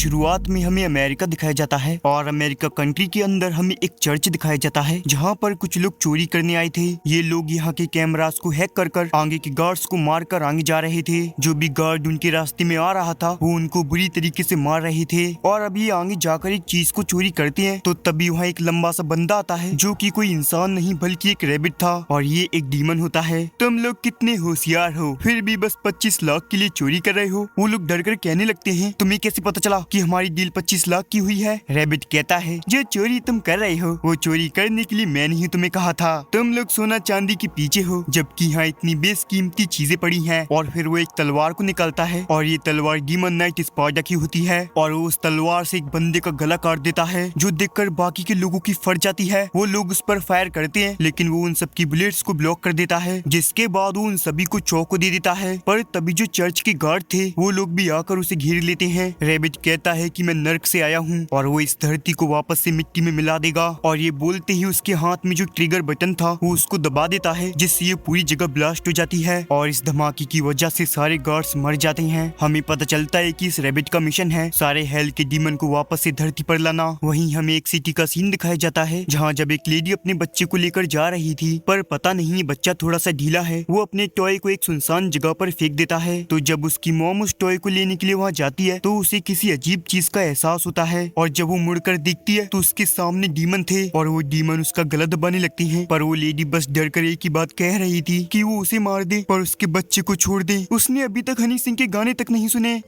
शुरुआत में हमें अमेरिका दिखाया जाता है और अमेरिका कंट्री के अंदर हमें एक चर्च दिखाया जाता है जहाँ पर कुछ लोग चोरी करने आए थे। ये लोग यहाँ के कैमरास को हैक कर आगे के गार्ड्स को मार कर आगे जा रहे थे। जो भी गार्ड उनके रास्ते में आ रहा था वो उनको बुरी तरीके से मार रहे थे। और अभी आगे जाकर एक चीज को चोरी करते हैं तो तभी वहाँ एक लंबा सा बंदा आता है जो कि कोई इंसान नहीं बल्कि एक रैबिट था और ये एक डीमन होता है। तुम लोग कितने होशियार हो, फिर भी बस 25 लाख के लिए चोरी कर रहे हो। वो लोग डर कर कहने लगते हैं तुम्हें कैसे पता चला कि हमारी डील 25 लाख की हुई है। रैबिट कहता है जो चोरी तुम कर रहे हो वो चोरी करने के लिए मैंने ही तुम्हें कहा था। तुम लोग सोना चांदी के पीछे हो जबकि यहाँ इतनी बेशकीमती चीजें पड़ी हैं। और फिर वो एक तलवार को निकालता है और ये तलवार डीमन नाइट स्पार्डा की होती है और वो उस तलवार से एक बंदे का गला काट देता है जो देखकर बाकी के लोगों की फट जाती है। वो लोग उस पर फायर करते हैं लेकिन वो उन सबकी बुलेट्स को ब्लॉक कर देता है जिसके बाद वो उन सभी को चौको दे देता है। पर तभी जो चर्च के गार्ड थे वो लोग भी आकर उसे घेर लेते हैं। रैबिट कहता है कि मैं नर्क से आया हूँ और वो इस धरती को वापस से मिट्टी में मिला देगा। और ये बोलते ही उसके हाथ में जो ट्रिगर बटन था वो उसको दबा देता है जिससे ये पूरी जगह ब्लास्ट हो जाती है और इस धमाके की वजह से सारे गार्ड्स मर जाते हैं। हमें पता चलता है कि इस रैबिट का मिशन है सारे हेल के डीमन को वापस से धरती पर लाना। वहीं हमें एक सिटी का सीन दिखाया जाता है जहाँ जब एक लेडी अपने बच्चे को लेकर जा रही थी पर पता नहीं बच्चा थोड़ा सा ढीला है। वो अपने टॉय को एक सुनसान जगह पर फेंक देता है। तो जब उसकी मॉम उस टॉय को लेने के लिए वहाँ जाती है तो उसे किसी अजीब चीज का एहसास होता है और जब वो मुड़कर देखती है तो उसके सामने डीमन थे और वो डीमन उसका गला दबाने लगती है। पर वो लेडी बस डर कर एक ही बात कह रही थी कि वो उसे मार दे पर उसके बच्चे को छोड़ दे। उसने अभी तक हनी सिंह के गाने तक नहीं सुने।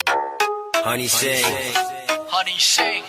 Honey sing.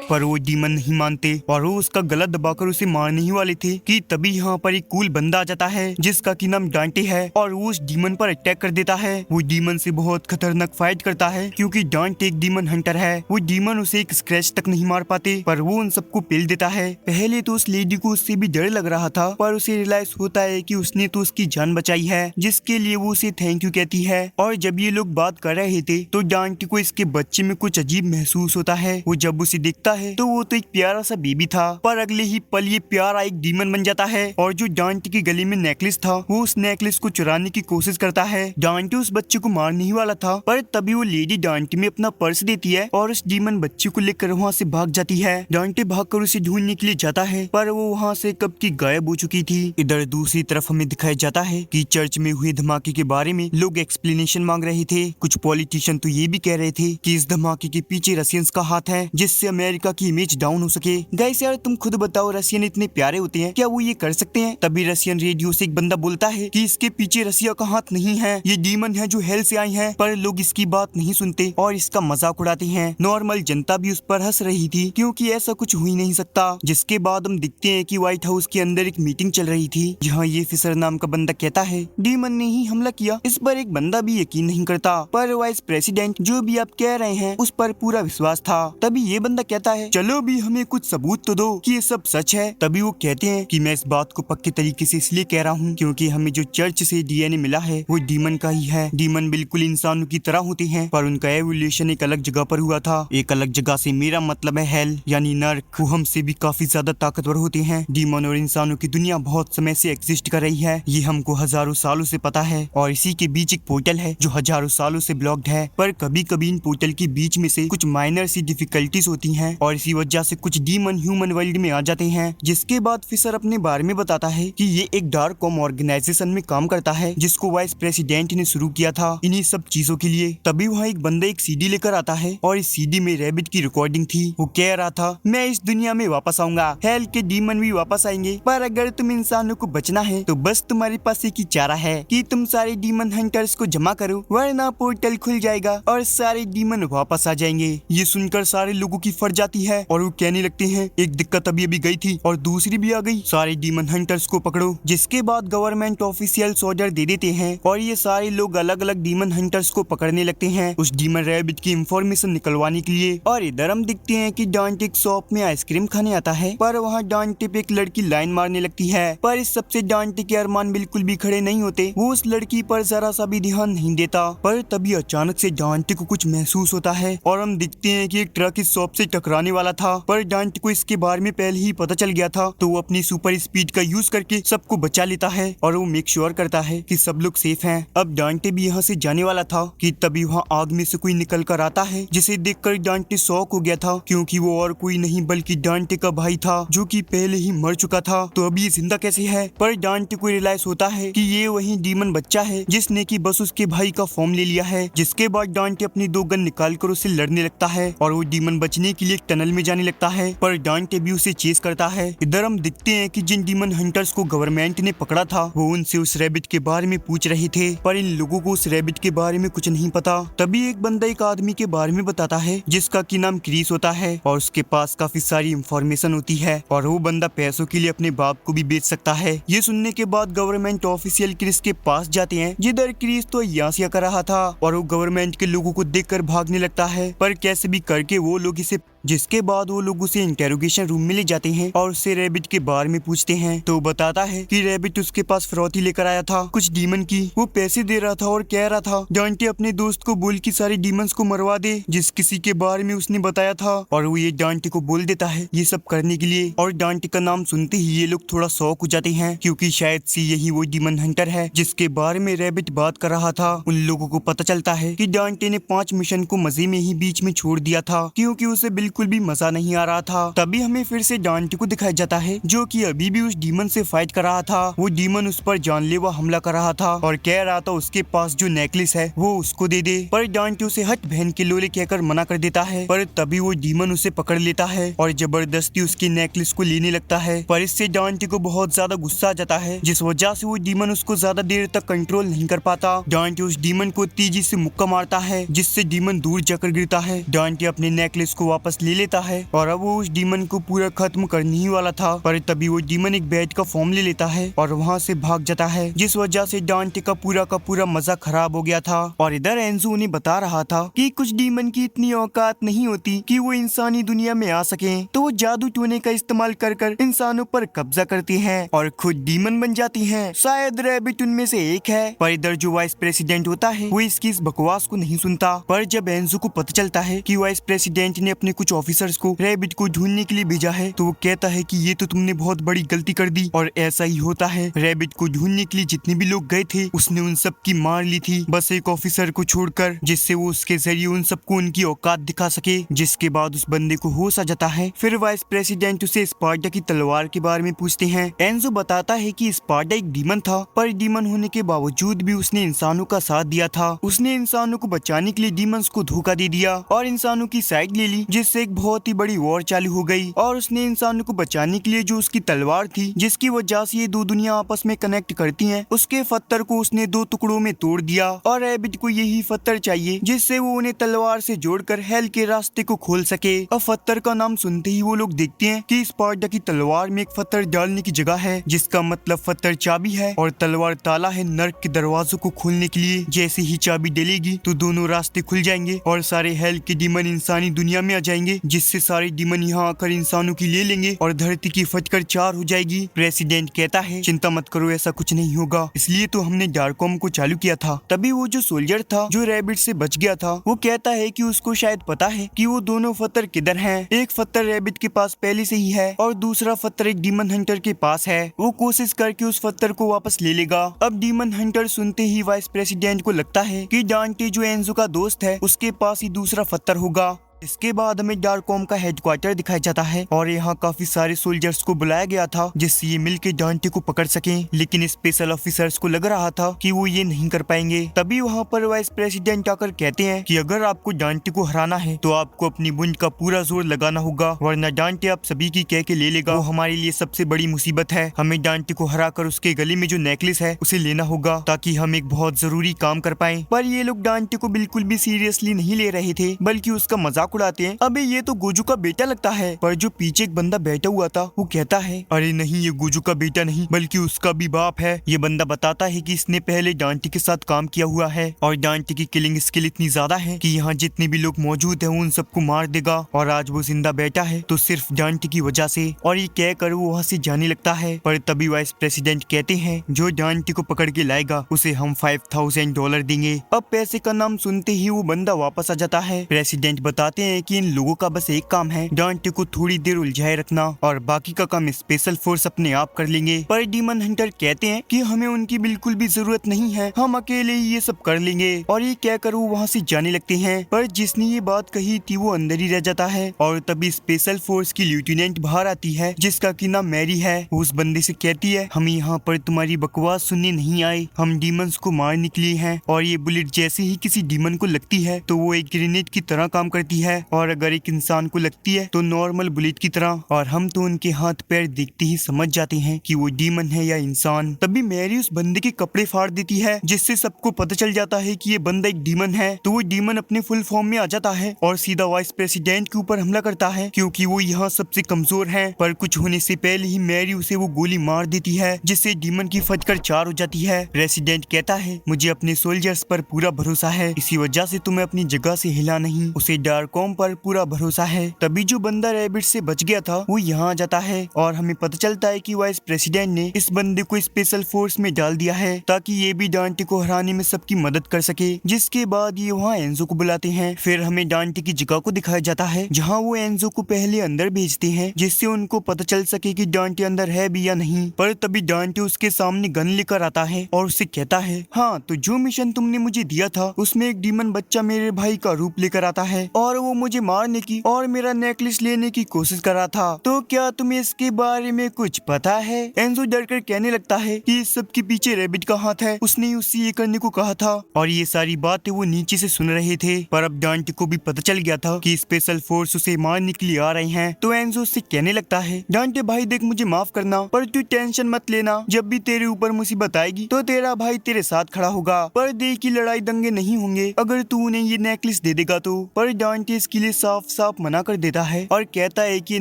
पर वो डीमन नहीं मानते और वो उसका गला दबाकर उसे मारने ही वाले थे कि तभी यहाँ पर एक कूल बंदा आ जाता है जिसका की नाम डांटे है और वो उस डीमन पर अटैक कर देता है। वो डीमन से बहुत खतरनाक फाइट करता है क्योंकि डांटे एक डीमन हंटर है। वो डीमन उसे एक स्क्रैच तक नहीं मार पाते पर वो उन सबको पेल देता है। पहले तो उस लेडी को उससे भी डर लग रहा था पर उसे रियलाइज होता है कि उसने तो उसकी जान बचाई है जिसके लिए वो उसे थैंक यू कहती है। और जब ये लोग बात कर रहे थे तो डांटे को इसके बच्चे में कुछ अजीब महसूस होता है। वो जब उसे देखता है तो वो तो एक प्यारा सा बेबी था पर अगले ही पल ये प्यारा एक डीमन बन जाता है और जो डांटे के गले में नेकलेस था वो उस नेकलेस को चुराने की कोशिश करता है। डांटे उस बच्चे को मारने ही वाला था पर तभी वो लेडी डांटे में अपना पर्स देती है और उस डीमन बच्चे को लेकर वहाँ से भाग जाती है। डांटे भागकर उसे ढूंढने के लिए जाता है पर वो वहाँ से कब की गायब हो चुकी थी। इधर दूसरी तरफ हमें दिखाया जाता है कि चर्च में हुए धमाके के बारे में लोग एक्सप्लेनेशन मांग रहे थे। कुछ पॉलिटिशियन तो ये भी कह रहे थे कि इस धमाके के पीछे रशियंस का हाथ है जिससे अमेरिका की इमेज डाउन हो सके। गाइस यार तुम खुद बताओ रशियन इतने प्यारे होते हैं, क्या वो ये कर सकते हैं? तभी रशियन रेडियो से एक बंदा बोलता है कि इसके पीछे रशिया का हाथ नहीं है, ये डीमन है जो हेल से आई है। पर लोग इसकी बात नहीं सुनते और इसका मजाक उड़ाते हैं। नॉर्मल जनता भी उस पर हंस रही थी क्योंकि ऐसा कुछ हो ही नहीं सकता। जिसके बाद हम दिखते हैं कि व्हाइट हाउस के अंदर एक मीटिंग चल रही थी जहाँ ये फिशर नाम का बंदा कहता है डीमन ने ही हमला किया। इस पर एक बंदा भी यकीन नहीं करता पर वाइस प्रेसिडेंट जो भी आप कह रहे हैं उस पर पूरा विश्वास था। तभी ये बंदा कहता है चलो भी हमें कुछ सबूत तो दो कि ये सब सच है। तभी वो कहते हैं कि मैं इस बात को पक्के तरीके से इसलिए कह रहा हूँ क्योंकि हमें जो चर्च से डीएनए मिला है वो डीमन का ही है। डीमन बिल्कुल इंसानों की तरह होते हैं पर उनका एवोल्यूशन एक अलग जगह पर हुआ था। एक अलग जगह से मेरा मतलब है हेल यानी नर्क। वो हमसे भी काफी ज्यादा ताकतवर होते हैं। डीमन और इंसानों की दुनिया बहुत समय से एग्जिस्ट कर रही है, ये हमको हजारों सालों से पता है। और इसी के बीच एक पोर्टल है जो हजारों सालों से ब्लॉक्ड है पर कभी कभी इन पोर्टल के बीच में से कुछ माइनर सी डिफिकल्टीज होती हैं और इसी वजह से कुछ डीमन ह्यूमन वर्ल्ड में आ जाते हैं। जिसके बाद फिशर अपने बारे में बताता है कि ये एक डार्क कॉम ऑर्गेनाइजेशन में काम करता है जिसको वाइस प्रेसिडेंट ने शुरू किया था इन्हीं सब चीजों के लिए। तभी वहाँ एक बंदा एक सीडी लेकर आता है और इस सीडी में रैबिट की रिकॉर्डिंग थी। वो कह रहा था मैं इस दुनिया में वापस आऊंगा, हेल के डीमन भी वापस आएंगे पर अगर तुम इंसानों को बचना है तो बस तुम्हारे पास एक ही चारा है कि तुम सारे डीमन हंटर्स को जमा करो वरना पोर्टल खुल जाएगा और सारे डीमन वापस आ जाएंगे। ये सुनकर सारे लोगों की फट जाती है और वो कहने लगते हैं एक दिक्कत अभी अभी गई थी और दूसरी भी आ गई, सारे डीमन हंटर्स को पकड़ो। जिसके बाद गवर्नमेंट ऑफिशियल्स ऑर्डर दे देते हैं और ये सारे लोग अलग अलग डीमन हंटर्स को पकड़ने लगते हैं उस डीमन रैबिट की इंफॉर्मेशन निकलवाने के लिए। और इधर हम दिखते हैं कि डांटे एक शॉप में आइसक्रीम खाने आता है पर वहाँ डांटे पे एक लड़की लाइन मारने लगती है पर इस सबसे डांटे के अरमान बिल्कुल भी खड़े नहीं होते। वो उस लड़की पर जरा सा भी ध्यान नहीं देता पर तभी अचानक से डांटे को कुछ महसूस होता है और हम दिखते हैं कि एक ट्रक इस शॉप से टकराने जाने वाला था, पर डांटे को इसके बारे में पहले ही पता चल गया था। तो वो अपनी सुपर स्पीड का यूज करके सबको बचा लेता है और वो मेक श्योर करता है कि सब लोग सेफ हैं। अब डांटे भी यहाँ से जाने वाला था कि तभी वहाँ आग में से कोई निकल कर आता है, जिसे देखकर डांटे शॉक हो गया था, क्योंकि वो और कोई नहीं बल्कि डांटे का भाई था, जो कि पहले ही मर चुका था। तो अभी ये जिंदा कैसे है? पर डांटे को रियलाइज होता है कि ये वही डीमन बच्चा है जिसने कि बस उसके भाई का फॉर्म ले लिया है। जिसके बाद डांटे अपनी 2 गन निकाल कर उससे लड़ने लगता है और वो डीमन बचने के लिए एक टनल में जाने लगता है, पर डांटे भी उसे चेस करता है। इधर हम दिखते हैं कि जिन डीमन हंटर्स को गवर्नमेंट ने पकड़ा था वो उनसे उस रैबिट के बारे में पूछ रहे थे, पर इन लोगों को उस रैबिट के बारे में कुछ नहीं पता। तभी एक बंदा एक आदमी के बारे में बताता है जिसका की नाम क्रिस होता है और उसके पास काफी सारी इंफॉर्मेशन होती है और वो बंदा पैसों के लिए अपने बाप को भी बेच सकता है। ये सुनने के बाद गवर्नमेंट ऑफिशियल क्रिस के पास जाते हैं, जिधर क्रिस तो यासिया कर रहा था और वो गवर्नमेंट के लोगों को देखकर भागने लगता है, पर कैसे भी करके वो लोग इसे जिसके बाद वो लोग उसे इंटेरोगेशन रूम में ले जाते हैं और उससे रैबिट के बारे में पूछते हैं। तो बताता है कि रैबिट उसके पास फिरौती लेकर आया था कुछ डीमन की, वो पैसे दे रहा था और कह रहा था डांटे अपने दोस्त को बोल कि सारे डीमंस को मरवा दे जिस किसी के बारे में उसने बताया था, और वो ये डांटे को बोल देता है ये सब करने के लिए। और डांटे का नाम सुनते ही ये लोग थोड़ा शॉक हो जाते हैं, क्योंकि शायद से यही वो डीमन हंटर है जिसके बारे में रैबिट बात कर रहा था। उन लोगों को पता चलता है कि डांटे ने 5 मिशन को मजे में ही बीच में छोड़ दिया था, क्योंकि उसे बिल्कुल भी मजा नहीं आ रहा था। तभी हमें फिर से डांटे को दिखाया जाता है जो कि अभी भी उस डीमन से फाइट कर रहा था। वो डीमन उस पर जानलेवा हमला कर रहा था और कह रहा था उसके पास जो नेकलेस है वो उसको दे दे, पर डांटे उसे हट बहन के लोले कहकर मना कर देता है। पर तभी वो डीमन उसे पकड़ लेता है और जबरदस्ती उसके नेकलेस को लेने लगता है, पर इससे डांटे को बहुत ज्यादा गुस्सा आ जाता है, जिस वजह से वो डीमन उसको ज्यादा देर तक कंट्रोल नहीं कर पाता। डांटे उस डीमन को तेजी से मुक्का मारता है जिससे डीमन दूर जाकर गिरता है। डांटे अपने नेकलेस को वापस ले लेता है और अब वो उस डीमन को पूरा खत्म करने ही वाला था, पर तभी वो डीमन एक बैट का फॉर्म ले लेता है और वहाँ से भाग जाता है, जिस वजह से डांटे का पूरा मजा खराब हो गया था। और इधर एंजो उन्हें बता रहा था कि कुछ डीमन की इतनी औकात नहीं होती कि वो इंसानी दुनिया में आ सके, तो वो जादू टोने का इस्तेमाल कर कर इंसानों पर कब्जा करती हैं और खुद डीमन बन जाती हैं। शायद रैबिट उनमें से एक है। पर इधर जो वाइस प्रेसिडेंट होता है वो इसकी इस बकवास को नहीं सुनता, पर जब एंजो को पता चलता है कि वाइस प्रेसिडेंट ने अपने कुछ ऑफिसर्स को रैबिट को ढूंढने के लिए भेजा है, तो वो कहता है कि ये तो तुमने बहुत बड़ी गलती कर दी। और ऐसा ही होता है, रैबिट को ढूंढने के लिए जितने भी लोग गए थे उसने उन सब की मार ली थी, बस एक ऑफिसर को छोड़कर, जिससे वो उसके जरिए उन सबको उनकी औकात दिखा सके। जिसके बाद उस बंदे को होश आ जाता है। फिर वाइस प्रेसिडेंट उसे स्पार्टा की तलवार के बारे में पूछते हैं। एंजो बताता है कि स्पार्टा एक डीमन था, पर डीमन होने के बावजूद भी उसने इंसानों का साथ दिया था। उसने इंसानों को बचाने के लिए डीमंस को धोखा दे दिया और इंसानों की साइड ले ली, जिससे एक बहुत ही बड़ी वॉर चालू हो गई। और उसने इंसानों को बचाने के लिए जो उसकी तलवार थी, जिसकी वजह से ये 2 दुनिया आपस में कनेक्ट करती हैं, उसके पत्थर को उसने 2 टुकड़ों में तोड़ दिया। और रैबिट को यही पत्थर चाहिए जिससे वो उन्हें तलवार से जोड़कर हेल के रास्ते को खोल सके। अब पत्थर का नाम सुनते ही वो लोग देखते हैं कि स्पार्टा की तलवार में एक पत्थर डालने की जगह है, जिसका मतलब पत्थर चाबी है और तलवार ताला है नर्क के दरवाजों को खोलने के लिए। जैसे ही चाबी डलेगी तो दोनों रास्ते खुल जाएंगे और सारे हेल के डीमन इंसानी दुनिया में आ जाएंगे, जिससे सारे डीमन यहाँ आकर इंसानों की ले लेंगे और धरती की फटकर 4 हो जाएगी। प्रेसिडेंट कहता है चिंता मत करो, ऐसा कुछ नहीं होगा, इसलिए तो हमने डार्ककॉम को चालू किया था। तभी वो जो सोल्जर था जो रैबिट से बच गया था, वो कहता है कि उसको शायद पता है कि वो दोनों पत्थर किधर हैं। एक पत्थर रैबिट के पास पहले से ही है और दूसरा पत्थर एक डीमन हंटर के पास है। वो कोशिश करके उस पत्थर को वापस ले लेगा। अब डीमन हंटर सुनते ही वाइस प्रेसिडेंट को लगता है कि डांटे जो एंजो का दोस्त है उसके पास ही दूसरा पत्थर होगा। इसके बाद हमें डार्ककॉम का हेडक्वार्टर दिखाया जाता है और यहाँ काफी सारे सोल्जर्स को बुलाया गया था जिससे ये मिलके डांटे को पकड़ सकें, लेकिन स्पेशल ऑफिसर्स को लग रहा था कि वो ये नहीं कर पाएंगे। तभी वहाँ पर वाइस प्रेसिडेंट आकर कहते हैं कि अगर आपको डांटे को हराना है तो आपको अपनी बुंड का पूरा जोर लगाना होगा, वरना डांटे आप सभी की कह के ले लेगा। वो हमारे लिए सबसे बड़ी मुसीबत है। हमें डांटे को हरा कर उसके गले में जो नेकलेस है उसे लेना होगा ताकि हम एक बहुत जरूरी काम कर पाए। पर ये लोग डांटे को बिल्कुल भी सीरियसली नहीं ले रहे थे, बल्कि उसका मजाक उड़ाते हैं। अबे ये तो गोजू का बेटा लगता है। पर जो पीछे एक बंदा बैठा हुआ था वो कहता है अरे नहीं, ये गोजू का बेटा नहीं बल्कि उसका भी बाप है। ये बंदा बताता है कि इसने पहले डांटे के साथ काम किया हुआ है और डांटे की किलिंग स्किल इतनी ज्यादा है कि यहाँ जितने भी लोग मौजूद हैं उन सबको मार देगा, और आज वो जिंदा बैठा है तो सिर्फ डांटे की वजह से। और ये कहकर वो वहाँ से जाने लगता है। पर तभी वाइस प्रेसिडेंट कहते हैं जो डांटे को पकड़ के लाएगा उसे हम $5000 देंगे। अब पैसे का नाम सुनते ही वो बंदा वापस आ जाता है। प्रेसिडेंट बताते बताते हैं कि इन लोगों का बस एक काम है, डांटे को थोड़ी देर उलझाए रखना और बाकी का काम स्पेशल फोर्स अपने आप कर लेंगे। पर डीमन हंटर कहते हैं कि हमें उनकी बिल्कुल भी जरूरत नहीं है, हम अकेले ही ये सब कर लेंगे। और ये कहकर वो वहाँ से जाने लगते हैं। पर जिसने ये बात कही थी वो अंदर ही रह जाता है। और तभी स्पेशल फोर्स की लेफ्टिनेंट बाहर आती है, जिसका की नाम मैरी है। उस बंदे से कहती है, हम यहाँ पर तुम्हारी बकवास सुनने नहीं आए, हम डीमंस को मारने के लिए हैं। और ये बुलेट जैसे ही किसी डीमन को लगती है तो वो एक ग्रेनेड की तरह काम करती है, और अगर एक इंसान को लगती है तो नॉर्मल बुलेट की तरह। और हम तो उनके हाथ पैर देखते ही समझ जाते हैं कि वो डीमन है या इंसान। तभी मैरी उस बंदे के कपड़े फाड़ देती है, जिससे सबको पता चल जाता है कि ये बंदा एक डीमन है। तो वो डीमन अपने फुल फॉर्म में आ जाता है और सीधा वाइस प्रेसिडेंट के ऊपर हमला करता है, क्योंकि वो यहाँ सबसे कमजोर है। पर कुछ होने से पहले ही मैरी उसे वो गोली मार देती है, जिससे डीमन की फटकर 4 हो जाती है। रेसिडेंट कहता है, मुझे अपने सोल्जर्स पर पूरा भरोसा है, इसी वजह से तुम्हें अपनी जगह से हिला नहीं। उसे डार्कॉम पर पूरा भरोसा है। तभी जो बंदा रैबिट से बच गया था वो यहाँ आ जाता है, और हमें पता चलता है कि वाइस प्रेसिडेंट ने इस बंदे को स्पेशल फोर्स में डाल दिया है, ताकि ये भी डांटे को हराने में सबकी मदद कर सके। जिसके बाद ये वहाँ एंजो को बुलाते हैं। फिर हमें डांटे की जगह को दिखाया जाता है, जहाँ वो एंजो को पहले अंदर भेजते हैं, जिससे उनको पता चल सके कि डांटे अंदर है भी या नहीं। पर तभी डांटे उसके सामने गन लेकर आता है और उससे कहता है, हाँ तो जो मिशन तुमने मुझे दिया था उसमें एक डीमन बच्चा मेरे भाई का रूप लेकर आता है, और वो मुझे मारने की और मेरा नेकलेस लेने की कोशिश कर रहा था। तो क्या तुम्हें इसके बारे में कुछ पता है? एंजो डरकर कहने लगता है कि इस सब के पीछे रैबिट का हाथ है, उसने ही उससे ये करने को कहा था। और ये सारी बातें वो नीचे से सुन रहे थे। पर अब डांटे को भी पता चल गया था कि स्पेशल फोर्स उसे मारने के लिए आ रहे हैं। तो एंजो उससे कहने लगता है, डांटे भाई देख, मुझे माफ करना, पर तू टेंशन मत लेना, जब भी तेरे ऊपर मुसीबत आएगी तो तेरा भाई तेरे साथ खड़ा होगा। पर देख की लड़ाई दंगे नहीं होंगे अगर तू उन्हें ये नेकलेस दे देगा तो। पर डांटे इसके लिए साफ साफ मना कर देता है और कहता है कि ये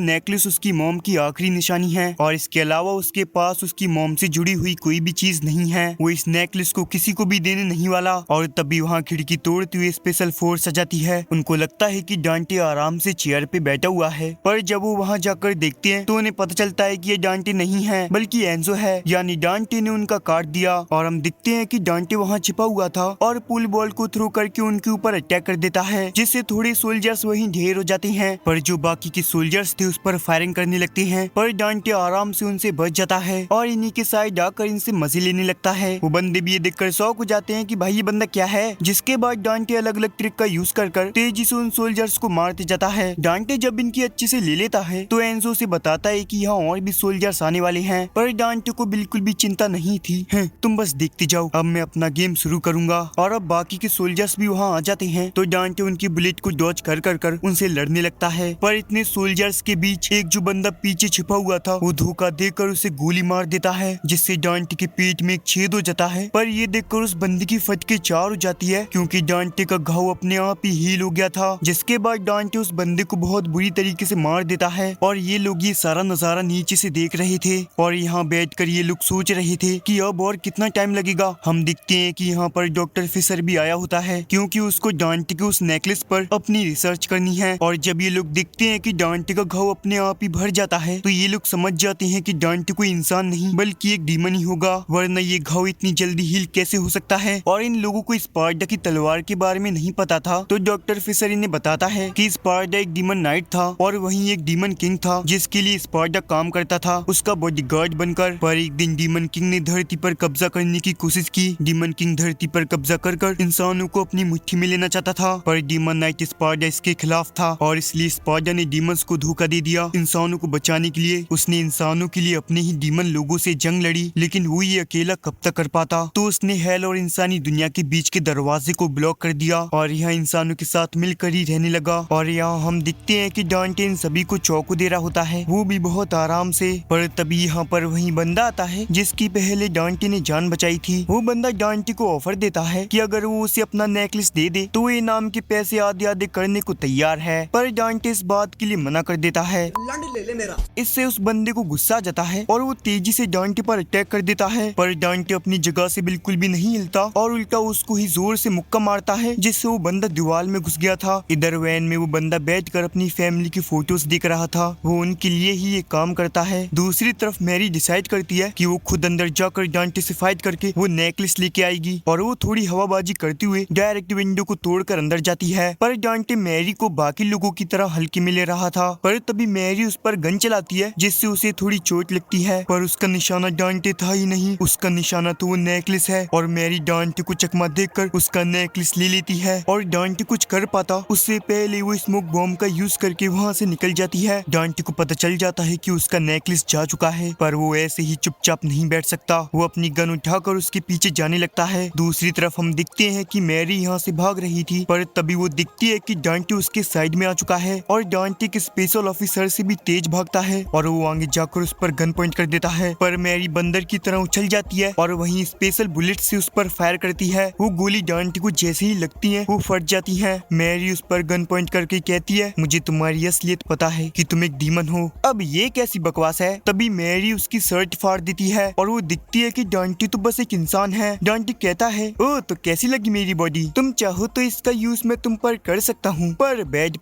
नेकलेस उसकी मॉम की आखिरी निशानी है, और इसके अलावा उसके पास उसकी मॉम से जुड़ी हुई कोई भी चीज नहीं है। वो इस नेकलेस को किसी को भी देने नहीं वाला। और तभी वहाँ खिड़की तोड़ते हुए स्पेशल फोर्स आ जाती है। उनको लगता है कि डांटे आराम से चेयर पे बैठा हुआ है, पर जब वो वहाँ जाकर देखते हैं तो उन्हें पता चलता है कि ये डांटे नहीं है बल्कि एंजो है, यानी डांटे ने उनका काट दिया। और हम दिखते हैं कि डांटे वहाँ छिपा हुआ था और पुल बॉल को थ्रो करके उनके ऊपर अटैक कर देता है, जिससे थोड़े सोल्जर्स वहीं ढेर हो जाते हैं। पर जो बाकी के सोल्जर्स थे उस पर फायरिंग करने लगते हैं, पर डांटे आराम से उनसे बच जाता है और इन्हीं के साइड आकर इनसे मजे लेने लगता है। वो बंदे भी ये देखकर शौक हो जाते हैं कि भाई ये बंदा क्या है। जिसके बाद डांटे अलग अलग ट्रिक का यूज कर तेजी से उन सोल्जर्स को मारते जाता है। डांटे जब इनकी अच्छे से ले लेता है तो एंजो से बताता है कि यहाँ और भी सोल्जर्स आने वाले हैं, पर डांटे को बिल्कुल भी चिंता नहीं थी। तुम बस देखते जाओ, अब मैं अपना गेम शुरू करूंगा। और अब बाकी के सोल्जर्स भी वहाँ आ जाते हैं, तो डांटे उनकी बुलेट को डॉज कर उनसे लड़ने लगता है। पर इतने सोल्जर्स के बीच एक जो बंदा पीछे छिपा हुआ था वो धोखा देकर उसे गोली मार देता है, जिससे डांटे के पेट में एक छेद हो जाता है। पर ये देखकर उस बंदे की फटके 4 हो जाती है, क्योंकि डांटे का घाव अपने आप ही हील हो गया था। जिसके बाद डांटे उस बंदे को बहुत बुरी तरीके से मार देता है। और ये लोग ये सारा नजारा नीचे से देख रहे थे, और यहाँ बैठकर ये लोग सोच रहे थे कि अब और कितना टाइम लगेगा। हम देखते हैं कि यहाँ पर डॉक्टर फिशर भी आया होता है, क्योंकि उसको डांटे के उस नेकलेस पर अपनी रिसर्च करनी है। और जब ये लोग देखते हैं कि डांटे का घाव अपने आप ही भर जाता है, तो ये लोग समझ जाते हैं कि डांटे कोई इंसान नहीं बल्कि एक डीमन ही होगा, वरना ये घाव इतनी जल्दी हील कैसे हो सकता है। और इन लोगों को स्पार्टा की तलवार के बारे में नहीं पता था, तो डॉक्टर फिशर इन्हें बताता है कि स्पार्टा एक डीमन नाइट था और वहीं एक डीमन किंग था, जिसके लिए स्पार्टा काम करता था उसका बॉडीगार्ड बनकर। पर एक दिन डीमन किंग ने धरती पर कब्जा करने की कोशिश की। डीमन किंग धरती पर कब्जा कर इंसानों को अपनी मुट्ठी में लेना चाहता था, पर डीमन नाइट स्पार्टा इसके खिलाफ था, और इसलिए स्पार्टा ने डीमंस को धोखा दे दिया। इंसानों को बचाने के लिए उसने इंसानों के लिए अपने ही डीमन लोगों से जंग लड़ी, लेकिन वो ये अकेला कब तक कर पाता। तो उसने हेल और इंसानी दुनिया के बीच के दरवाजे को ब्लॉक कर दिया और यहाँ इंसानों के साथ मिलकर ही रहने लगा। और यहाँ हम दिखते हैं कि डांटे इन सभी को चौको दे रहा होता है, वो भी बहुत आराम से। पर तभी यहाँ पर वही बंदा आता है जिसकी पहले डांटे ने जान बचाई थी। वो बंदा डांटे को ऑफर देता है कि अगर वो उसे अपना नेकलेस दे दे तो वो इनाम के पैसे आधे आधे करने को तैयार है। पर डांटे इस बात के लिए मना कर देता है। ले ले मेरा। इससे उस बंदे को गुस्सा आ जाता है और वो तेजी से डांटे पर अटैक कर देता है, पर डांटे अपनी जगह से बिल्कुल भी नहीं हिलता और उल्टा उसको ही जोर से मुक्का मारता है, जिससे वो बंदा दीवार में घुस गया था। इधर वैन में वो बंदा बैठकर अपनी फैमिली की फोटोज देख रहा था, वो उनके लिए ही ये काम करता है। दूसरी तरफ मैरी डिसाइड करती है कि वो खुद अंदर जाकर डांटे से फाइट करके वो नेकलेस लेके आएगी, और वो थोड़ी हवाबाजी करते हुए डायरेक्ट विंडो को तोड़कर अंदर जाती है। पर डांटे मैरी को बाकी लोगों की तरह हल्के में ले रहा था। पर तभी मैरी उस पर गन चलाती है जिससे उसे थोड़ी चोट लगती है, पर उसका निशाना डांटे था ही नहीं। उसका निशाना तो वो नेकलेस है और मैरी डांटे को चकमा देकर उसका नेकलेस ले लेती है और डांटे कुछ कर पाता उससे पहले वो स्मोक बॉम्ब का यूज करके वहाँ से निकल जाती है। डांटे को पता चल जाता है कि उसका नेकलेस जा चुका है, पर वो ऐसे ही चुपचाप नहीं बैठ सकता। वो अपनी गन उठाकर उसके पीछे जाने लगता है। दूसरी तरफ हम दिखते हैं कि मैरी यहाँ से भाग रही थी, पर तभी वो दिखती है कि डांटे उसके साइड में आ चुका है और डांटे के स्पेशल ऑफिसर से भी तेज भागता है और वो आगे जाकर उस पर गन पॉइंट कर देता है। पर मैरी बंदर की तरह उछल जाती है और वहीं स्पेशल बुलेट से उस पर फायर करती है। वो गोली डांटे को जैसे ही लगती है वो फट जाती है। मैरी उस पर गन पॉइंट करके कहती है, मुझे तुम्हारी असलियत पता है कि तुम एक डीमन हो। अब ये कैसी बकवास है। तभी मैरी उसकी शर्ट फाड़ देती है और वो दिखती है कि डांटे तो बस एक इंसान है। डांटे कहता है, ओ तो कैसी लगी मेरी बॉडी, तुम चाहो तो इसका यूज मैं तुम पर कर सकता हूँ, पर बेड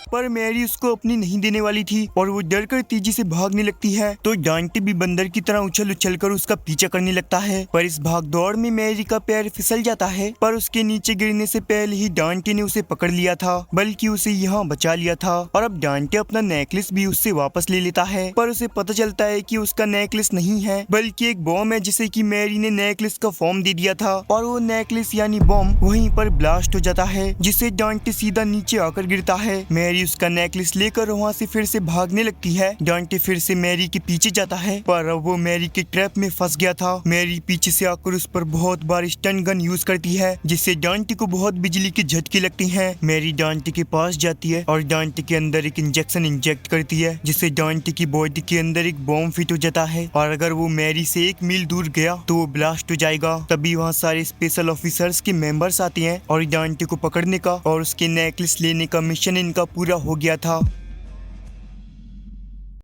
पर मैरी उसको अपनी नहीं देने वाली थी और वो डर कर तेजी से भागने लगती है। तो डांटे भी बंदर की तरह उछल उछल कर उसका पीछा करने लगता है, पर इस भाग दौड़ में मैरी का पैर फिसल जाता है। पर उसके नीचे गिरने से पहले ही डांटे ने उसे पकड़ लिया था, बल्कि उसे यहाँ बचा लिया था और अब डांटे अपना नेकलेस भी उससे वापस ले लेता है। पर उसे पता चलता है कि उसका नेकलेस नहीं है बल्कि एक बॉम्ब है जिसे कि मैरी ने नेकलेस का फॉर्म दे दिया था और वो नेकलेस यानी बॉम्ब वहीं पर ब्लास्ट हो जाता है, जिससे डांटे सीधा नीचे आकर गिरता है। मैरी उसका नेकलेस लेकर वहाँ से फिर से भागने लगती है। डांटे फिर से मैरी के पीछे जाता है, पर अब वो मैरी के ट्रैप में फंस गया था। मैरी पीछे से आकर उस पर बहुत बार स्टन गन यूज करती है, जिससे डांटे को बहुत बिजली के झटके लगते हैं। मैरी डांटे के पास जाती है और डांटे के अंदर एक इंजेक्शन इंजेक्ट करती है, जिससे डांटे की बॉडी के अंदर एक बॉम्ब फिट हो जाता है और अगर वो मैरी से 1 मील दूर गया तो वो ब्लास्ट हो जाएगा। तभी वहाँ सारे स्पेशल ऑफिसर्स के मेंबर्स आते हैं और डांटे को पकड़ने का और उसके नेकलेस लेने का मिशन इनका पूरा हो गया था।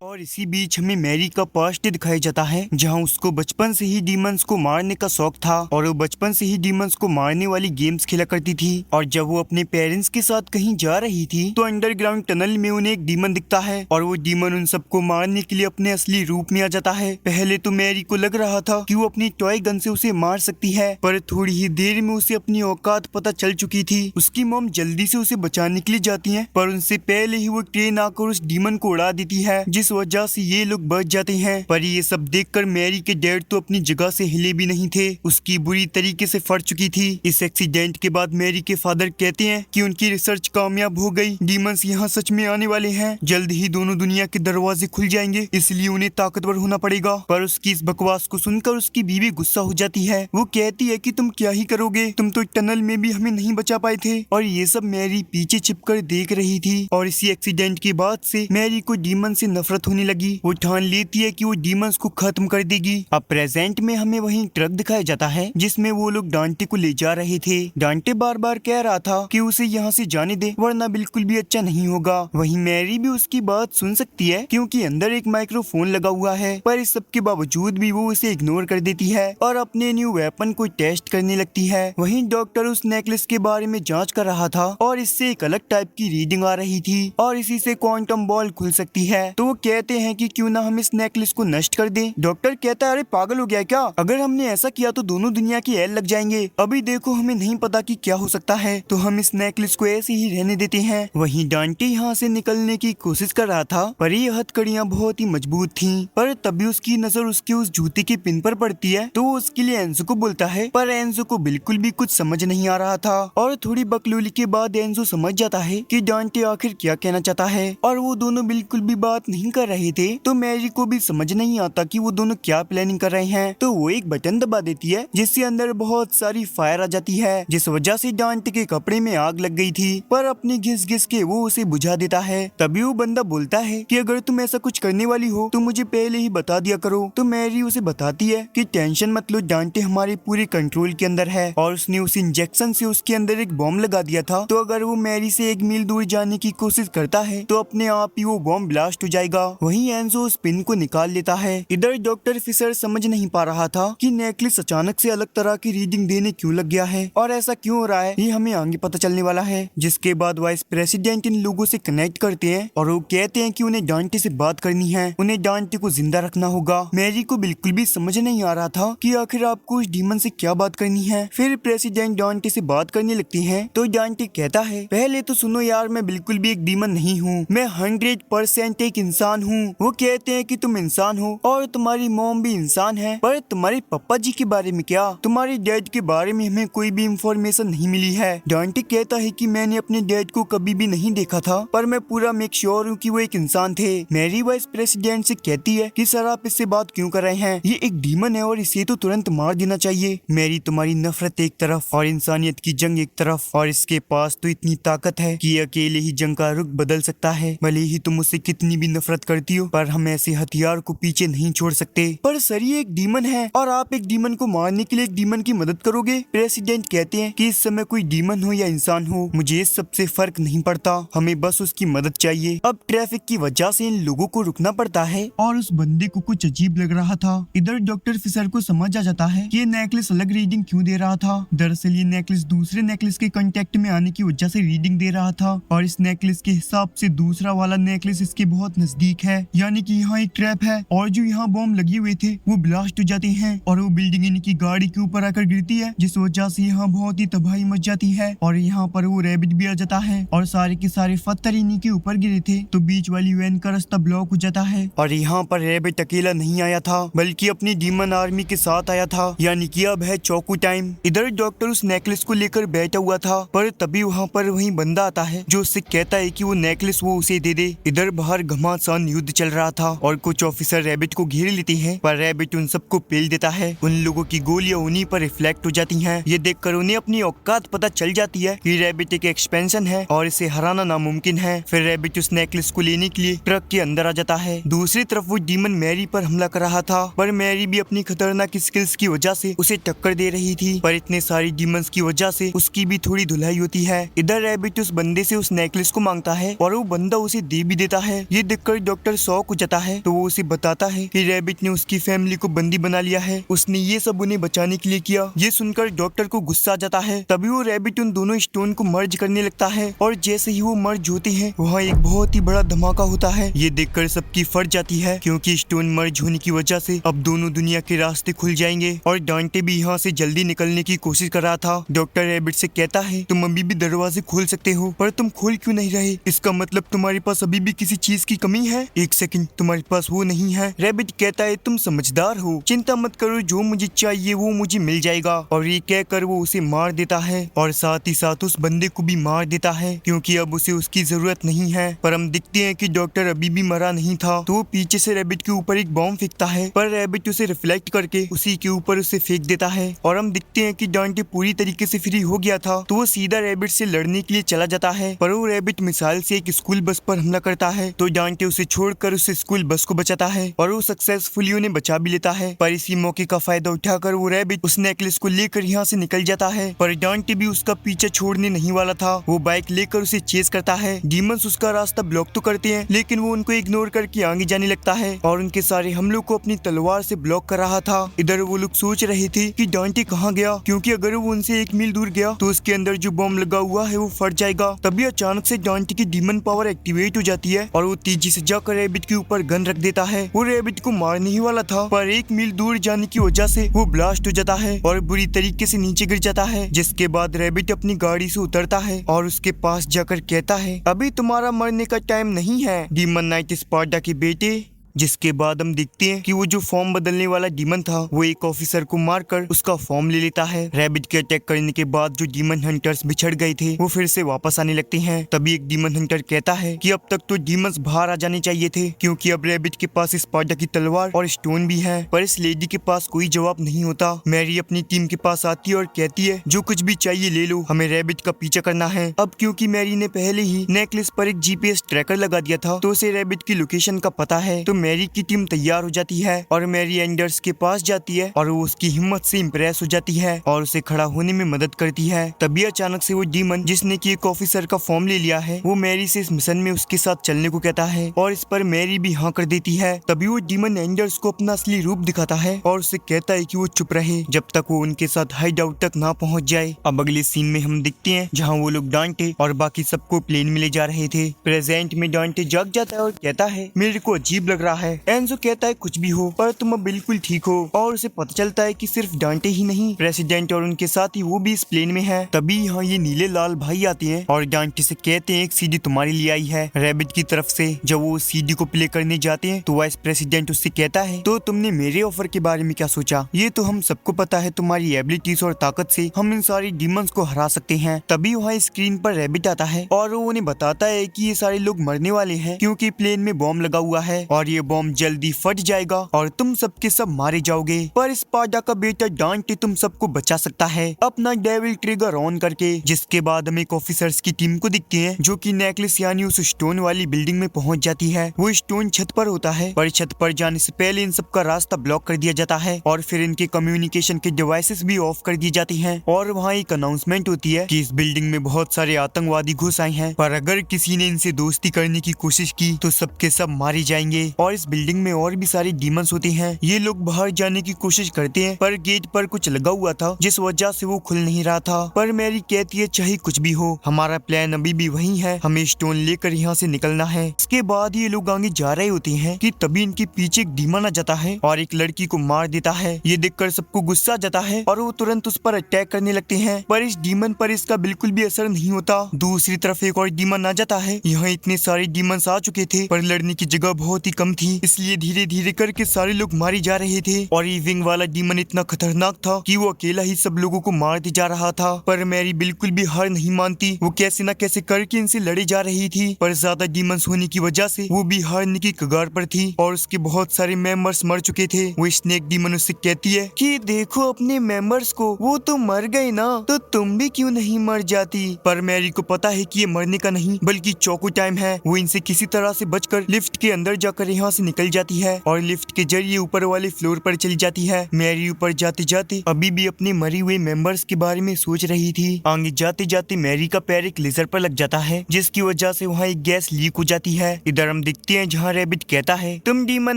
और इसी बीच हमें मैरी का पास्ट दिखाया जाता है, जहां उसको बचपन से ही डीमंस को मारने का शौक था और वो बचपन से ही डीमंस को मारने वाली गेम्स खेला करती थी। और जब वो अपने पेरेंट्स के साथ कहीं जा रही थी तो अंडरग्राउंड टनल में उन्हें एक डीमन दिखता है और वो डीमन उन सबको मारने के लिए अपने असली रूप में आ जाता है। पहले तो मैरी को लग रहा था कि वो अपनी टॉय गन से उसे मार सकती है, पर थोड़ी ही देर में उसे अपनी औकात पता चल चुकी थी। उसकी मॉम जल्दी से उसे बचाने के लिए जाती है, पर उनसे पहले ही वो ट्रेन आकर उस डीमन को उड़ा देती है, जिस वजह से ये लोग बच जाते हैं। पर ये सब देखकर मैरी के डैड तो अपनी जगह से हिले भी नहीं थे, उसकी बुरी तरीके से फट चुकी थी। इस एक्सीडेंट के बाद मैरी के फादर कहते हैं कि उनकी रिसर्च कामयाब हो गई, डीमंस यहाँ सच में आने वाले हैं, जल्द ही दोनों दुनिया के दरवाजे खुल जाएंगे, इसलिए उन्हें ताकतवर होना पड़ेगा। पर उसकी इस बकवास को सुनकर उसकी बीवी गुस्सा हो जाती है। वो कहती है कि तुम क्या ही करोगे, तुम तो टनल में भी हमें नहीं बचा पाए थे। और ये सब मैरी पीछे छिपकर देख रही थी और इसी एक्सीडेंट के बाद से मैरी को डीमन से नफरत होने लगी। वो ठान लेती है कि वो डीमंस को खत्म कर देगी। अब प्रेजेंट में हमें वहीं ट्रक दिखाया जाता है जिसमें वो लोग डांटे को ले जा रहे थे। डांटे बार बार कह रहा था कि उसे यहाँ से जाने दे वरना बिल्कुल भी अच्छा नहीं होगा। वहीं मैरी भी उसकी बात सुन सकती है क्योंकि अंदर एक माइक्रोफोन लगा हुआ है, पर इस सब के बावजूद भी वो उसे इग्नोर कर देती है और अपने न्यू वेपन को टेस्ट करने लगती है। वहीं डॉक्टर उस नेकलेस के बारे में जांच कर रहा था और इससे एक अलग टाइप की रीडिंग आ रही थी और इसी से क्वांटम बॉल खुल सकती है। तो वो कहते हैं कि क्यों ना हम इस नेकलेस को नष्ट कर दें। डॉक्टर कहता है, अरे पागल हो गया क्या, अगर हमने ऐसा किया तो दोनों दुनिया के एल लग जाएंगे। अभी देखो हमें नहीं पता कि क्या हो सकता है, तो हम इस नेकलेस को ऐसे ही रहने देते हैं। वहीं डांटे यहाँ से निकलने की कोशिश कर रहा था, पर ये हथकड़ियाँ बहुत ही मजबूत थीं। पर तभी उसकी नजर उसके उस जूते के पिन पर पड़ती है, तो वो उसके लिए एंजो को बोलता है, पर एंजो को बिल्कुल भी कुछ समझ नहीं आ रहा था। और थोड़ी बकलोली के बाद एंजो समझ जाता है कि डांटे आखिर क्या कहना चाहता है और वो दोनों बिल्कुल भी बात नहीं कर रहे थे। तो मैरी को भी समझ नहीं आता कि वो दोनों क्या प्लानिंग कर रहे हैं। तो वो एक बटन दबा देती है जिससे अंदर बहुत सारी फायर आ जाती है, जिस वजह से डांटे के कपड़े में आग लग गई थी, पर अपनी घिस घिस के वो उसे बुझा देता है। तभी वो बंदा बोलता है कि अगर तुम ऐसा कुछ करने वाली हो तो मुझे पहले ही बता दिया करो। तो मैरी उसे बताती है कि टेंशन मत लो, डांटे हमारे पूरे कंट्रोल के अंदर है और उसने उस इंजेक्शन से उसके अंदर एक बॉम्ब लगा दिया था। तो अगर वो मैरी से 1 मील दूर जाने की कोशिश करता है तो अपने आप ही वो बॉम्ब ब्लास्ट हो जाएगा वहीं एंजो उस पिन को निकाल लेता है। इधर डॉक्टर फिशर समझ नहीं पा रहा था कि नेकलेस अचानक से अलग तरह की रीडिंग देने क्यों लग गया है और ऐसा क्यों हो रहा है, ये हमें आगे पता चलने वाला है। जिसके बाद वाइस प्रेसिडेंट इन लोगों से कनेक्ट करते हैं और वो कहते हैं कि उन्हें डांटे से बात करनी है, उन्हें डांटे को जिंदा रखना होगा। मैरी को बिल्कुल भी समझ नहीं आ रहा था कि आखिर आपको उस डीमन से क्या बात करनी है। फिर प्रेसिडेंट डांटे से बात करने लगती है तो डांटे कहता है, पहले तो सुनो यार, मैं बिल्कुल भी एक डीमन नहीं हूँ, मैं 100% एक इंसान हूँ। वो कहते हैं कि तुम इंसान हो और तुम्हारी मॉम भी इंसान है, पर तुम्हारे पापा जी के बारे में क्या, तुम्हारे डैड के बारे में हमें कोई भी इंफॉर्मेशन नहीं मिली है। डांटे कहता है कि मैंने अपने डैड को कभी भी नहीं देखा था, पर मैं पूरा मेक श्योर हूँ कि वो एक इंसान थे। मैरी वाइस प्रेसिडेंट से कहती है कि सर आप इससे बात क्यों कर रहे हैं, ये एक डीमन है और इसे तो तुरंत मार देना चाहिए। मैरी, तुम्हारी नफरत एक तरफ और इंसानियत की जंग एक तरफ, और इसके पास तो इतनी ताकत है कि अकेले ही जंग का रुख बदल सकता है। भले ही तुम उससे कितनी भी नफरत करती हो, पर हम ऐसे हथियार को पीछे नहीं छोड़ सकते। पर सर ये एक डीमन है और आप एक डीमन को मारने के लिए एक डीमन की मदद करोगे। प्रेसिडेंट कहते हैं कि इस समय कोई डीमन हो या इंसान हो, मुझे इस सबसे फर्क नहीं पड़ता, हमें बस उसकी मदद चाहिए। अब ट्रैफिक की वजह से इन लोगों को रुकना पड़ता है और उस बंदे को कुछ अजीब लग रहा था। इधर डॉक्टर फिशर को समझ आ जाता है कि ये नेकलेस अलग रीडिंग क्यों दे रहा था। दरअसल ये नेकलेस दूसरे नेकलेस के कांटेक्ट में आने की वजह से रीडिंग दे रहा था और इस नेकलेस के हिसाब से दूसरा वाला नेकलेस इसके बहुत नजदीक है, यानी कि यहाँ एक ट्रैप है और जो यहाँ बॉम्ब लगे हुए थे वो ब्लास्ट हो जाते हैं और वो बिल्डिंग इनकी गाड़ी के ऊपर आकर गिरती है, जिस वजह से यहाँ बहुत ही तबाही मच जाती है और यहाँ पर वो रैबिट भी आ जाता है और सारे के सारे पत्थर इन्हीं के ऊपर गिरे थे, तो बीच वाली वैन का रास्ता ब्लॉक हो जाता है। और यहाँ पर रैबिट अकेला नहीं आया था बल्कि अपनी डीमन आर्मी के साथ आया था, यानी कि अब है चौकू टाइम। इधर डॉक्टर उस नेकलेस को लेकर बैठा हुआ था, पर तभी वहाँ पर वही बंदा आता है जो उससे कहता है कि वो नेकलेस वो उसे दे दे। इधर बाहर घमासान युद्ध चल रहा था और कुछ ऑफिसर रैबिट को घेर लेते हैं, पर रैबिट उन सबको पेल देता है। उन लोगों की गोलियां उन्हीं पर रिफ्लेक्ट हो जाती हैं। ये देखकर उन्हें अपनी औकात पता चल जाती है कि रैबिट एक एक्सपेंशन है और इसे हराना नामुमकिन है। फिर रैबिट उस नेकलेस को लेने के लिए ट्रक के अंदर आ जाता है। दूसरी तरफ वो डीमन मैरी पर हमला कर रहा था, पर मैरी भी अपनी खतरनाक स्किल्स की वजह से उसे टक्कर दे रही थी, पर इतने सारी डीमंस की वजह से उसकी भी थोड़ी धुलाई होती है। इधर रैबिट उस बंदे से उस नेकलेस को मांगता है और वो बंदा उसे दे भी देता है। ये देखकर डॉक्टर शॉक हो जाता है, तो वो उसे बताता है कि रैबिट ने उसकी फैमिली को बंदी बना लिया है, उसने ये सब उन्हें बचाने के लिए किया। ये सुनकर डॉक्टर को गुस्सा आ जाता है। तभी वो रैबिट उन दोनों स्टोन को मर्ज करने लगता है और जैसे ही वो मर्ज होते हैं वहाँ एक बहुत ही बड़ा धमाका होता है। ये देखकर सबकी फट जाती है क्योंकि स्टोन मर्ज होने की वजह से अब दोनों दुनिया के रास्ते खुल जाएंगे और डांटे भी यहाँ से जल्दी निकलने की कोशिश कर रहा था। डॉक्टर रैबिट से कहता है, तुम अभी भी दरवाजे खोल सकते हो, पर तुम खोल क्यों नहीं रहे? इसका मतलब तुम्हारे पास अभी भी किसी चीज की कमी है। एक सेकंड, तुम्हारे पास वो नहीं है। रैबिट कहता है, तुम समझदार हो, चिंता मत करो, जो मुझे चाहिए वो मुझे मिल जाएगा। और ये कहकर वो उसे मार देता है और साथ ही साथ उस बंदे को भी मार देता है क्योंकि अब उसे उसकी जरूरत नहीं है। पर हम दिखते हैं कि डॉक्टर अभी भी मरा नहीं था, तो वो पीछे से रैबिट के ऊपर एक बॉम्ब फेंकता है, पर रैबिट उसे रिफ्लेक्ट करके उसी के ऊपर उसे फेंक देता है। और हम दिखते हैं कि डांटे पूरी तरीके से फ्री हो गया था, तो वो सीधा रैबिट से लड़ने के लिए चला जाता है, पर वो रैबिट मिसाइल से एक स्कूल बस पर हमला करता है, तो डांटे उसे छोड़कर उस स्कूल बस को बचाता है और वो सक्सेसफुली उन्हें बचा भी लेता है। पर इसी मौके का फायदा उठाकर वो रैबिट उस नेकलेस को लेकर यहाँ से निकल जाता है, पर डांटे भी उसका पीछे छोड़ने नहीं वाला था। वो बाइक लेकर उसे चेस करता है। डीमंस उसका रास्ता ब्लॉक तो करते हैं, लेकिन वो उनको इग्नोर करके आगे जाने लगता है और उनके सारे हमलों को अपनी तलवार से ब्लॉक कर रहा था। इधर वो लोग सोच रहे थे कि डांटे कहाँ गया, क्योंकि अगर वो उनसे 1 मील दूर गया तो उसके अंदर जो बॉम्ब लगा हुआ है वो फट जाएगा। तभी अचानक से डांटे की डीमन पावर एक्टिवेट हो जाती है और वो तेजी से जाकर रैबिट के ऊपर गन रख देता है। वो रैबिट को मारने ही वाला था, पर 1 मील दूर जाने की वजह से वो ब्लास्ट हो जाता है और बुरी तरीके से नीचे गिर जाता है। जिसके बाद रैबिट अपनी गाड़ी से उतरता है और उसके पास जाकर कहता है, अभी तुम्हारा मरने का टाइम नहीं है डीमन नाइट स्पार्टा के बेटे। जिसके बाद हम देखते हैं कि वो जो फॉर्म बदलने वाला डीमन था वो एक ऑफिसर को मारकर उसका फॉर्म ले लेता है। रैबिट के अटैक करने के बाद जो डीमन हंटर्स बिछड़ गए थे वो फिर से वापस आने लगते हैं। तभी एक डीमन हंटर कहता है कि अब तक तो डीमंस बाहर आ जाने चाहिए थे, क्योंकि अब रैबिट के पास स्पार्टा की तलवार और स्टोन भी है। पर इस लेडी के पास कोई जवाब नहीं होता। मैरी अपनी टीम के पास आती है और कहती है, जो कुछ भी चाहिए ले लो, हमें रैबिट का पीछा करना है। अब क्योंकि मैरी ने पहले ही नेकलेस पर एक GPS ट्रैकर लगा दिया था तो उसे रैबिट की लोकेशन का पता है, तो मैरी की टीम तैयार हो जाती है और मैरी एंडर्स के पास जाती है और वो उसकी हिम्मत से इम्प्रेस हो जाती है और उसे खड़ा होने में मदद करती है। तभी अचानक से वो डीमन जिसने की एक ऑफिसर का फॉर्म ले लिया है वो मैरी से इस मिशन में उसके साथ चलने को कहता है और इस पर मैरी भी हाँ कर देती है। तभी वो डीमन एंडर्स को अपना असली रूप दिखाता है और उसे कहता है कि वो चुप रहे जब तक वो उनके साथ हाइड आउट तक ना पहुंच जाए। अब अगले सीन में हम दिखते हैं जहां वो लोग डांटे और बाकी सबको प्लेन में ले जा रहे थे। प्रेजेंट में डांटे जाग जाता है और कहता है मेरे को अजीब लग रहा है। एंजो कहता है कुछ भी हो पर तुम अब बिल्कुल ठीक हो और उसे पता चलता है कि सिर्फ डांटे ही नहीं प्रेसिडेंट और उनके साथ ही वो भी इस प्लेन में है। तभी यहाँ ये नीले लाल भाई आते हैं और डांटे से कहते हैं एक सीडी तुम्हारे लिए आई है रैबिट की तरफ से। जब वो सीडी को प्ले करने जाते हैं तो वाइस प्रेसिडेंट उससे कहता है तो तुमने मेरे ऑफर के बारे में क्या सोचा? ये तो हम सबको पता है तुम्हारी एबिलिटीज और ताकत से हम इन सारी डीमंस को हरा सकते हैं। तभी वहाँ स्क्रीन पर रैबिट आता है और वो उन्हें बताता है कि ये सारे लोग मरने वाले हैं क्योंकि प्लेन में बॉम्ब लगा हुआ है और ये बॉम्ब जल्दी फट जाएगा और तुम सबके सब मारे जाओगे। पर स्पार्टा का बेटा डांटे तुम सबको बचा सकता है अपना डेविल ट्रिगर ऑन करके। जिसके बाद हम एक ऑफिसर्स की टीम को दिखते हैं जो कि नेकलेस यानी उस स्टोन वाली बिल्डिंग में पहुंच जाती है। वो स्टोन छत पर होता है पर छत पर जाने से पहले इन सबका रास्ता ब्लॉक कर दिया जाता है और फिर इनके कम्युनिकेशन के डिवाइसेस भी ऑफ कर दी जाती हैं और वहाँ एक अनाउंसमेंट होती है कि इस बिल्डिंग में बहुत सारे आतंकवादी घुस आए हैं पर अगर किसी ने इनसे दोस्ती करने की कोशिश की तो सबके सब मारे जाएंगे। और इस बिल्डिंग में और भी सारे डीमंस होते हैं। ये लोग बाहर जाने की कोशिश करते हैं पर गेट पर कुछ लगा हुआ था जिस वजह से वो खुल नहीं रहा था। पर मैरी कहती है चाहे कुछ भी हो हमारा प्लान अभी भी वही है, हमें स्टोन लेकर यहाँ से निकलना है। इसके बाद ये लोग आगे जा रहे होते हैं कि तभी इनके पीछे एक डीमन आ जाता है और एक लड़की को मार देता है। ये देखकर सबको गुस्सा आ जाता है और वो तुरंत उस पर अटैक करने लगते हैं पर इस डीमन पर इसका बिल्कुल भी असर नहीं होता। दूसरी तरफ एक और डीमन आ जाता है। यहाँ इतने सारे डीमंस आ चुके थे पर लड़ने की जगह बहुत ही कम थी इसलिए धीरे धीरे करके सारे लोग मारे जा रहे थे और ये विंग वाला डीमन इतना खतरनाक था कि वो अकेला ही सब लोगों को मारते जा रहा था। पर मैरी बिल्कुल भी हार नहीं मानती, वो कैसे न कैसे करके इनसे लड़े जा रही थी पर ज्यादा डीमंस होने की वजह से वो भी हारने की कगार पर थी और उसके बहुत सारे मेंबर्स मर चुके थे। वो स्नेक डीमन उससे कहती है कि देखो अपने मेंबर्स को, वो तो मर गए ना तो तुम भी क्यों नहीं मर जाती। पर मैरी को पता है कि ये मरने का नहीं बल्कि चौको टाइम है। वो इनसे किसी तरह से बचकर लिफ्ट के अंदर जाकर यहाँ से निकल जाती है और लिफ्ट के जरिए ऊपर वाले फ्लोर पर चली जाती है। मैरी ऊपर जाते जाते अभी भी अपने मरे हुए मेंबर्स के बारे में सोच रही थी। आगे जाते जाते मैरी का पैर एक लेजर पर लग जाता है जिसकी वजह से वहाँ एक गैस लीक हो जाती है। इधर हम दिखते हैं जहाँ रैबिट कहता है तुम डीमन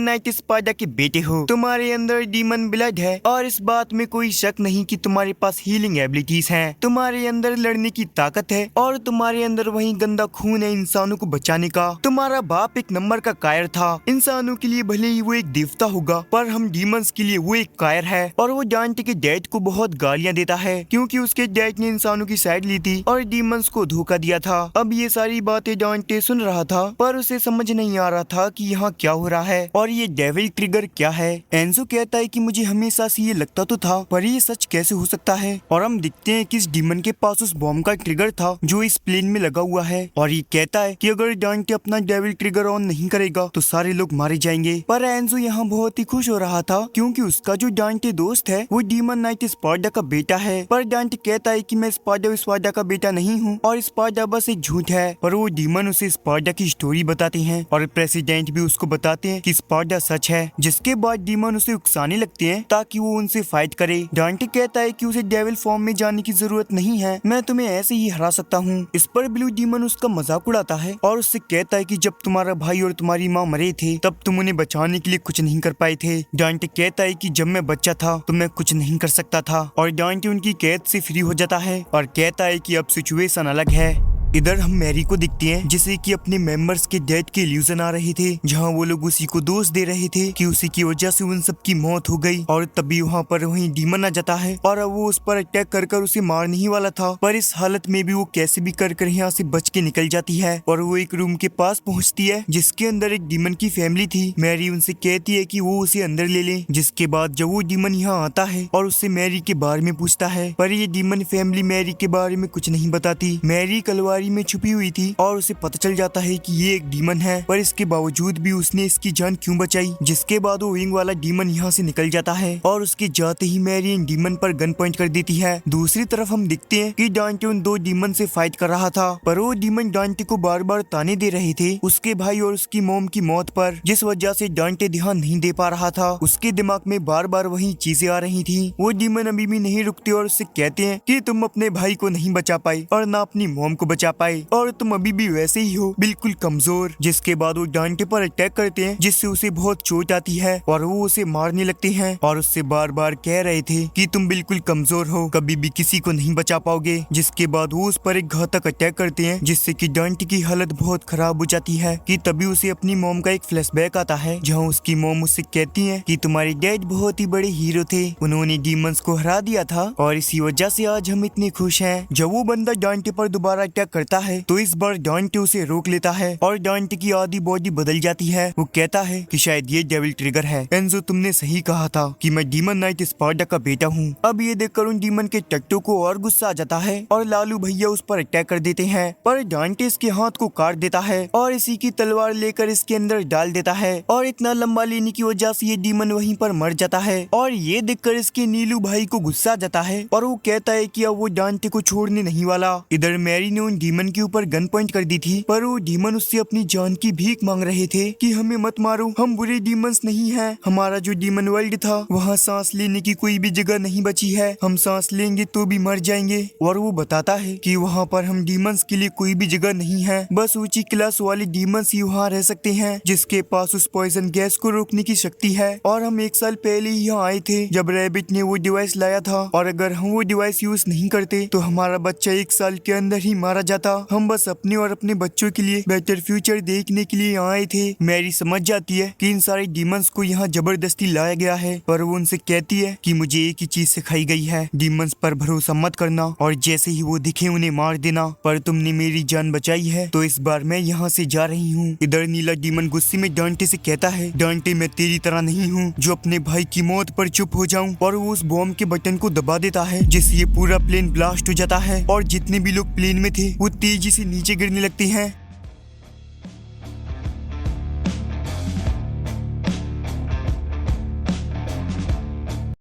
नाइट स्पाइडर के बेटे हो, तुम्हारे अंदर डीमन ब्लड है और इस बात में कोई शक नहीं कि तुम्हारे पास हीलिंग एबिलिटीज हैं, तुम्हारे अंदर लड़ने की ताकत है और तुम्हारे अंदर वही गंदा खून है इंसानों को बचाने का। तुम्हारा बाप एक नंबर का कायर था, इंसानों के लिए भले ही वो एक देवता होगा पर हम डीमंस के लिए वो एक कायर है। और वो डांटे के डैड को बहुत गालियां देता है क्योंकि उसके डैड ने इंसानों की साइड ली थी और डीमंस को धोखा दिया था। अब ये सारी बातें डांटे सुन रहा था पर उसे समझ नहीं आ रहा था कि यहाँ क्या हो रहा है और ये डेविल ट्रिगर क्या है। एंजो कहता है कि मुझे हमेशा से ये लगता तो था पर ये सच कैसे हो सकता है। और हम दिखते हैं कि इस डीमन के पास उस बॉम्ब का ट्रिगर था जो इस प्लेन में लगा हुआ है और ये कहता है कि अगर डांटे अपना डेविल ट्रिगर ऑन नहीं करेगा तो सारे लोग मारे जाएंगे। पर एंजो यहाँ बहुत ही खुश हो रहा था क्योंकि उसका जो डांटे दोस्त है वो डीमन नाइट स्पाइडर का बेटा है। पर डांटे कहता है कि मैं स्पाइडर का बेटा नहीं हूँ और स्पाइडर बस एक झूठ है। पर वो डीमन उसे स्पाइडर की स्टोरी बताते हैं और प्रेसिडेंट भी उसको बताते हैं कि स्पाइडर सच है। जिसके बाद डीमन उसे उकसाने लगते हैं ताकि वो उनसे फाइट करे। डांटे कहता है कि उसे डेविल फॉर्म में जाने की जरूरत नहीं है, मैं तुम्हें ऐसे ही हरा सकता हूँ। इस पर ब्लू डीमन उसका मजाक उड़ाता है और उससे कहता है कि जब तुम्हारा भाई और तुम्हारी माँ मरे थे तब तुम उन्हें बचाने के लिए कुछ नहीं कर पाए थे। डांटे कहता है कि जब मैं बच्चा था तो मैं कुछ नहीं कर सकता था और डांटे उनकी कैद से फ्री हो जाता है और कहता है कि अब सिचुएशन अलग है। इधर हम मैरी को दिखते हैं जिसे कि अपने मेंबर्स के डेथ के इल्यूजन आ रहे थे जहां वो लोग उसी को दोष दे रहे थे कि उसी की वजह से उन सब की मौत हो गई। और तभी वहां पर वही डीमन आ जाता है और अब वो उस पर अटैक कर कर उसे मारने ही वाला था पर इस हालत में भी वो कैसे भी कर कर यहाँ से बच के निकल जाती है और वो एक रूम के पास पहुंचती है जिसके अंदर एक डीमन की फैमिली थी। मैरी उनसे कहती है कि वो उसे अंदर ले ले। जिसके बाद जब वो डीमन यहाँ आता है और उससे मैरी के बारे में पूछता है पर ये डीमन फैमिली मैरी के बारे में कुछ नहीं बताती। मैरी कलवार अलमारी में छुपी हुई थी और उसे पता चल जाता है कि ये एक डीमन है, पर इसके बावजूद भी उसने इसकी जान क्यों बचाई। जिसके बाद वो विंग वाला डीमन यहाँ से निकल जाता है और उसके जाते ही मैरी इन डीमन पर गन पॉइंट कर देती है। दूसरी तरफ हम देखते हैं कि डांटे उन दो डीमन से फाइट कर रहा था, पर वो डीमन डांटे को बार बार ताने दे रहे थे उसके भाई और उसकी मॉम की मौत पर, जिस वजह से डांटे ध्यान नहीं दे पा रहा था। उसके दिमाग में बार बार वही चीजें आ रही थी। वो डीमन अभी भी नहीं रुकते और उससे कहते हैं कि तुम अपने भाई को नहीं बचा पाए और ना अपनी मॉम को बचा पाए और तुम अभी भी वैसे ही हो, बिल्कुल कमजोर। जिसके बाद वो डांटे पर अटैक करते हैं, जिससे उसे बहुत चोट आती है और वो उसे मारने लगते हैं और उससे बार बार कह रहे थे कि तुम बिल्कुल कमजोर हो, कभी भी किसी को नहीं बचा पाओगे। जिसके बाद वो उस पर एक घातक अटैक करते हैं, जिससे कि डांटे की हालत बहुत खराब हो जाती है। कि तभी उसे अपनी मॉम का एक फ्लैशबैक आता है, जहाँ उसकी मॉम उससे कहती है कि तुम्हारे डैड बहुत ही बड़े हीरो थे, उन्होंने डीमंस को हरा दिया था और इसी वजह से आज हम इतने खुश हैं। जब वो बंदा डांटे पर दोबारा अटैक करता है तो इस बार डांटे उसे रोक लेता है और डांटे की आधी बॉडी बदल जाती है। वो कहता है कि शायद ये डेविल ट्रिगर है। एंजो, तुमने सही कहा था कि मैं डीमन नाइट स्पार्टा का बेटा हूँ। अब ये देखकर उन डीमन के टट्टू को और गुस्सा आ जाता है और लालू भैया उस पर अटैक कर देते हैं, पर डांटे इसके हाथ को काट देता है और इसी की तलवार लेकर इसके अंदर डाल देता है और इतना लंबा लेने की वजह से ये डीमन वहीं पर मर जाता है। और ये देखकर इसके नीलू भाई को गुस्सा आ जाता है और वो कहता है कि अब वो डांटे को छोड़ने नहीं वाला। इधर मैरी ने उन डीमन के ऊपर गन पॉइंट कर दी थी, पर वो डीमन उससे अपनी जान की भीख मांग रहे थे कि हमें मत मारो, हम बुरे डीमंस नहीं हैं, हमारा जो डीमन वर्ल्ड था वहाँ सांस लेने की कोई भी जगह नहीं बची है, हम सांस लेंगे तो भी मर जाएंगे। और वो बताता है कि वहाँ पर हम डीमंस के लिए कोई भी जगह नहीं है, बस ऊंची क्लास वाले डीमंस ही वहाँ रह सकते हैं जिसके पास उस पॉइजन गैस को रोकने की शक्ति है। और हम 1 साल पहले ही यहाँ आए थे जब रैबिट ने वो डिवाइस लाया था, और अगर हम वो डिवाइस यूज नहीं करते तो हमारा बच्चा 1 साल के अंदर ही मारा जाता। हम बस अपने और अपने बच्चों के लिए बेटर फ्यूचर देखने के लिए यहाँ आए थे। मैरी समझ जाती है कि इन सारे डीमंस को यहाँ जबरदस्ती लाया गया है, पर वो उनसे कहती है कि मुझे एक ही चीज सिखाई गई है, डीमंस पर भरोसा मत करना और जैसे ही वो दिखे उन्हें मार देना। पर तुमने मेरी जान बचाई है तो इस बार मैं यहाँ से जा रही हूँ। इधर नीला डीमन गुस्से में डांटे से कहता है, डांटे मैं तेरी तरह नहीं हूँ जो अपने भाई की मौत पर चुप हो जाऊं। और वो उस बॉम्ब के बटन को दबा देता है, जिससे ये पूरा प्लेन ब्लास्ट हो जाता है और जितने भी लोग प्लेन में थे वो तेजी से नीचे गिरने लगते हैं।